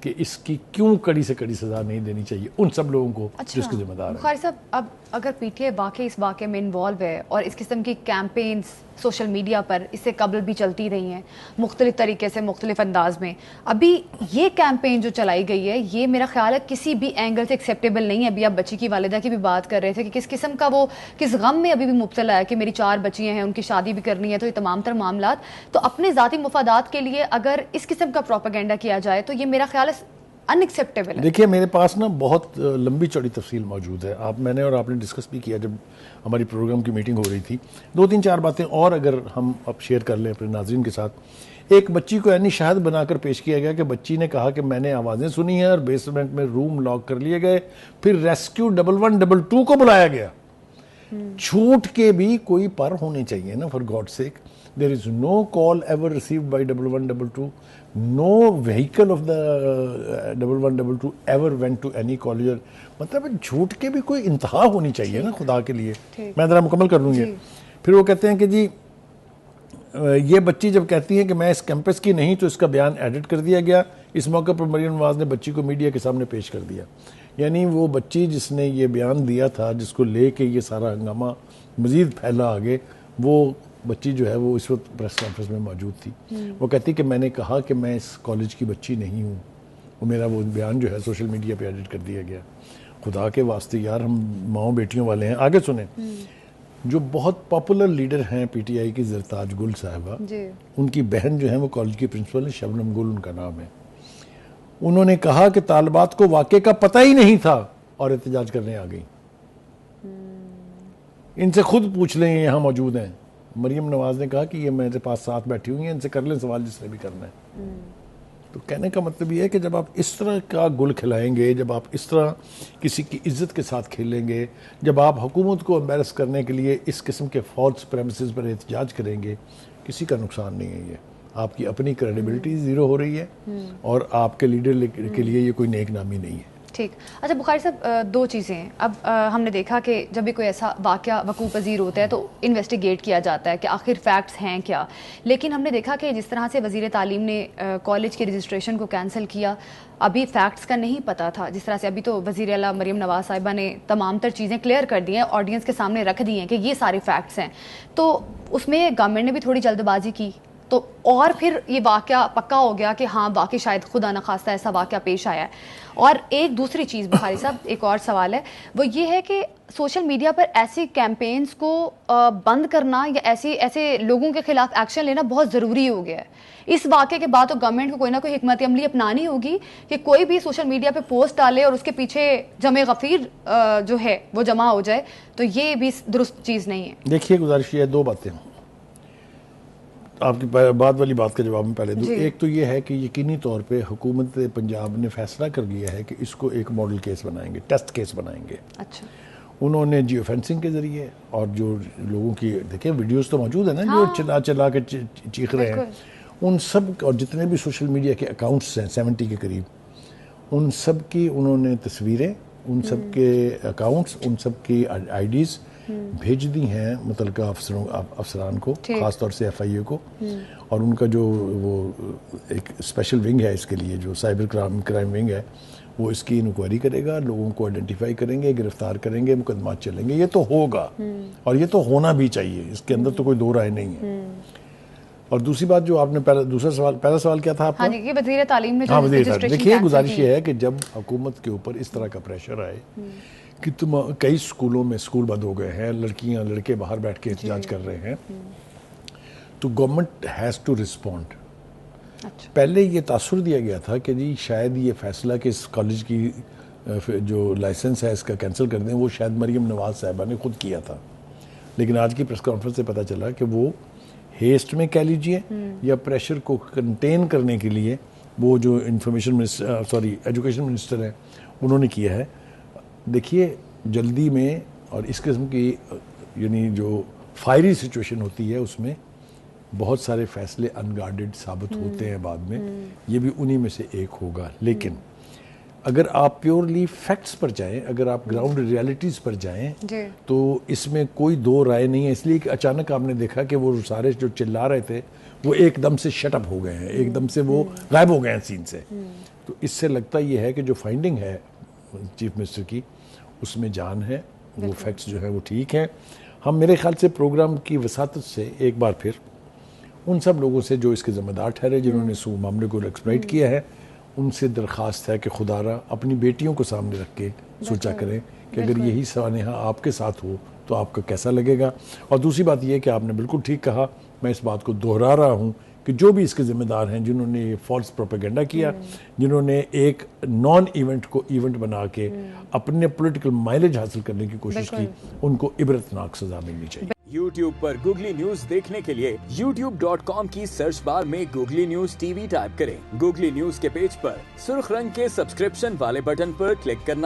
کہ اس کی کیوں کڑی سے کڑی سزا نہیں دینی چاہیے ان سب لوگوں کو جو اس کے ذمہ دار ہیں. بخاری صاحب اب اگر پی ٹی آئی واقعی اس واقعے میں انوالو ہے اور اس قسم کی کیمپینز سوشل میڈیا پر اس سے قبل بھی چلتی رہی ہیں مختلف طریقے سے مختلف انداز میں, ابھی یہ کیمپین جو چلائی گئی ہے یہ میرا خیال ہے کسی بھی اینگل سے ایکسیپٹیبل نہیں ہے. ابھی آپ بچی کی والدہ کی بھی بات کر رہے تھے کہ کس قسم کا وہ کس غم میں ابھی بھی مبتلا ہے کہ میری 4 بچیاں ہیں, ان کی شادی بھی کرنی ہے, تو یہ تمام تر معاملات تو اپنے ذاتی مفادات کے لیے اگر اس قسم کا پروپیگنڈا کیا جائے تو یہ میرا خیال ہے انیکسیپٹیبل ہے. دیکھیے میرے پاس نا بہت لمبی چوڑی تفصیل موجود ہے, میں نے اور آپ نے ڈسکس بھی کیا جب ہماری پروگرام کی میٹنگ ہو رہی تھی. 2-3-4 باتیں اور اگر ہم اب شیئر کر لیں اپنے ناظرین کے ساتھ. ایک بچی کو یعنی شاہد بنا کر پیش کیا گیا کہ بچی نے کہا کہ میں نے آوازیں سنی ہیں اور بیسمنٹ میں روم لاک کر لیے گئے, پھر ریسکیو 1122 کو بلایا گیا. جھوٹ کے بھی کوئی پر ہونے چاہیے نا, for God sake. There is no call ever received by 1122. No vehicle of the 1122 ever went to any collier. مطلب جھوٹ کے بھی کوئی انتہا ہونی چاہیے نا خدا کے لیے. میں ذرا مکمل کر لوں گی. پھر وہ کہتے ہیں کہ جی یہ بچی جب کہتی ہے کہ میں اس کیمپس کی نہیں تو اس کا بیان ایڈٹ کر دیا گیا. اس موقع پر مریم نواز نے بچی کو میڈیا کے سامنے پیش کر دیا. یعنی وہ بچی جس نے یہ بیان دیا تھا, جس کو لے کے یہ سارا ہنگامہ مزید پھیلا آگے, وہ بچی جو ہے وہ اس وقت پریس کانفرنس میں موجود تھی. وہ کہتی کہ میں نے کہا کہ میں اس کالج کی بچی نہیں ہوں. وہ میرا وہ بیان جو ہے سوشل میڈیا پہ ایڈٹ کر دیا گیا. خدا کے واسطے یار, ہم ماؤں بیٹیوں والے ہیں. آگے سنیں. جو بہت پاپولر لیڈر ہیں پی ٹی آئی کی, زرتاج گل صاحبہ, ان کی بہن جو ہیں وہ کالج کی پرنسپل ہے, شبنم گل ان کا نام ہے. انہوں نے کہا کہ طالبات کو واقعے کا پتہ ہی نہیں تھا اور احتجاج کرنے آ گئی. ان سے خود پوچھ لیں, یہ یہاں موجود ہیں. مریم نواز نے کہا کہ یہ میرے پاس ساتھ بیٹھی ہوئی ہیں, ان سے کر لیں سوال جس نے بھی کرنا ہے. تو کہنے کا مطلب یہ ہے کہ جب آپ اس طرح کا گل کھلائیں گے, جب آپ اس طرح کسی کی عزت کے ساتھ کھیلیں گے, جب آپ حکومت کو امبیرس کرنے کے لیے اس قسم کے فالس پریمیسز پر احتجاج کریں گے, کسی کا نقصان نہیں ہے. یہ آپ کی اپنی کریڈیبلٹی زیرو ہو رہی ہے اور آپ کے لیڈر کے لیے یہ کوئی نیک نامی نہیں ہے. ٹھیک. اچھا بخاری صاحب, 2 چیزیں ہیں. اب ہم نے دیکھا کہ جب بھی کوئی ایسا واقعہ وقوع پذیر ہوتا ہے تو انویسٹیگیٹ کیا جاتا ہے کہ آخر فیکٹس ہیں کیا. لیکن ہم نے دیکھا کہ جس طرح سے وزیر تعلیم نے کالج کی رجسٹریشن کو کینسل کیا, ابھی فیکٹس کا نہیں پتہ تھا. جس طرح سے ابھی تو وزیر اعلیٰ مریم نواز صاحبہ نے تمام تر چیزیں کلیئر کر دی ہیں, آڈینس کے سامنے رکھ دی ہیں کہ یہ سارے فیکٹس ہیں, تو اس میں گورنمنٹ نے بھی تھوڑی جلد بازی کی, تو اور پھر یہ واقعہ پکا ہو گیا کہ ہاں واقعی شاید خدا نخواستہ ایسا واقعہ پیش آیا ہے. اور ایک دوسری چیز بخاری صاحب, ایک اور سوال ہے, وہ یہ ہے کہ سوشل میڈیا پر ایسی کیمپینز کو بند کرنا یا ایسے لوگوں کے خلاف ایکشن لینا بہت ضروری ہو گیا ہے. اس واقعے کے بعد تو گورنمنٹ کو کوئی نہ کوئی حکمت عملی اپنانی ہوگی کہ کوئی بھی سوشل میڈیا پہ پوسٹ ڈالے اور اس کے پیچھے جمع غفیر جو ہے وہ جمع ہو جائے, تو یہ بھی درست چیز نہیں ہے. دیکھیے گزارش یہ ہے, 2 باتیں آپ کی بعد والی بات کا جواب میں پہلے دوں. ایک تو یہ ہے کہ یقینی طور پہ حکومت پنجاب نے فیصلہ کر لیا ہے کہ اس کو ایک ماڈل کیس بنائیں گے, ٹیسٹ کیس بنائیں گے. اچھا. انہوں نے جیو فینسنگ کے ذریعے اور جو لوگوں کی دیکھیں ویڈیوز تو موجود ہیں نا, جو چلا کے چیخ رہے ہیں, ان سب اور جتنے بھی سوشل میڈیا کے اکاؤنٹس ہیں 70 کے قریب, ان سب کی انہوں نے تصویریں, ان سب کے اکاؤنٹس, ان سب کی آئی ڈیز بھیج دی ہیں متعلقہ افسران کو, خاص طور سے ایف آئی اے کو. اور ان کا جو وہ ایک اسپیشل ونگ ہے اس کے لیے, جو سائبر کرائم ونگ ہے, وہ اس کی انکوائری کرے گا, لوگوں کو آئیڈینٹیفائی کریں گے, گرفتار کریں گے, مقدمات چلیں گے. یہ تو ہوگا اور یہ تو ہونا بھی چاہیے, اس کے اندر تو کوئی 2 رائے نہیں ہے. اور دوسری بات جو آپ نے پہلا سوال کیا تھا آپ کا, یہ وزیر تعلیم نے دیکھیے گزارش یہ ہے کہ جب حکومت کے اوپر اس طرح کا پریشر آئے کہ کئی اسکولوں میں اسکول بند ہو گئے ہیں, لڑکیاں لڑکے باہر بیٹھ کے احتجاج کر رہے ہیں, تو گورنمنٹ ہیز ٹو ریسپونڈ. پہلے یہ تاثر دیا گیا تھا کہ جی شاید یہ فیصلہ کہ اس کالج کی جو لائسنس ہے اس کا کینسل کر دیں, وہ شاید مریم نواز صاحبہ نے خود کیا تھا. لیکن آج کی پریس کانفرنس سے پتہ چلا کہ وہ ہیسٹ میں کہہ لیجئے یا پریشر کو کنٹین کرنے کے لیے وہ جو ایجوکیشن منسٹر ہیں انہوں نے کیا ہے. دیکھیے جلدی میں اور اس قسم کی یعنی جو فائری سچویشن ہوتی ہے اس میں بہت سارے فیصلے انگارڈڈ ثابت ہوتے ہیں بعد میں, یہ بھی انہی میں سے ایک ہوگا. لیکن اگر آپ پیورلی فیکٹس پر جائیں, اگر آپ گراؤنڈ ریالٹیز پر جائیں تو اس میں کوئی دو رائے نہیں ہے. اس لیے کہ اچانک آپ نے دیکھا کہ وہ سارے جو چلا رہے تھے وہ ایک دم سے شٹ اپ ہو گئے ہیں, ایک دم سے وہ غائب ہو گئے ہیں سین سے. تو اس سے لگتا یہ ہے کہ جو فائنڈنگ ہے چیف منسٹر کی اس میں جان ہے, وہ فیکٹس جو ہیں وہ ٹھیک ہیں. ہم میرے خیال سے پروگرام کی وساطت سے ایک بار پھر ان سب لوگوں سے جو اس کے ذمہ دار ٹھہرے, جنہوں نے اس معاملے کو ایکسپلائٹ کیا ہے, ان سے درخواست ہے کہ خدا را اپنی بیٹیوں کو سامنے رکھ کے سوچا کریں کہ اگر یہی سانحہ آپ کے ساتھ ہو تو آپ کو کیسا لگے گا. اور دوسری بات یہ کہ آپ نے بالکل ٹھیک کہا, میں اس بات کو دہرا رہا ہوں کہ جو بھی اس کے ذمہ دار ہیں, جنہوں نے یہ فالس پروپیگنڈا کیا, جنہوں نے ایک نان ایونٹ کو ایونٹ بنا کے اپنے پولیٹیکل مائلیج حاصل کرنے کی کوشش کی, ان کو عبرتناک سزا ملنی چاہیے. YouTube پر گوگلی نیوز دیکھنے کے لیے youtube.com کی سرچ بار میں googly news T V type کریں. گوگلی نیوز کے پیج پر سرخ رنگ کے سبسکرپشن والے بٹن پر کلک کرنا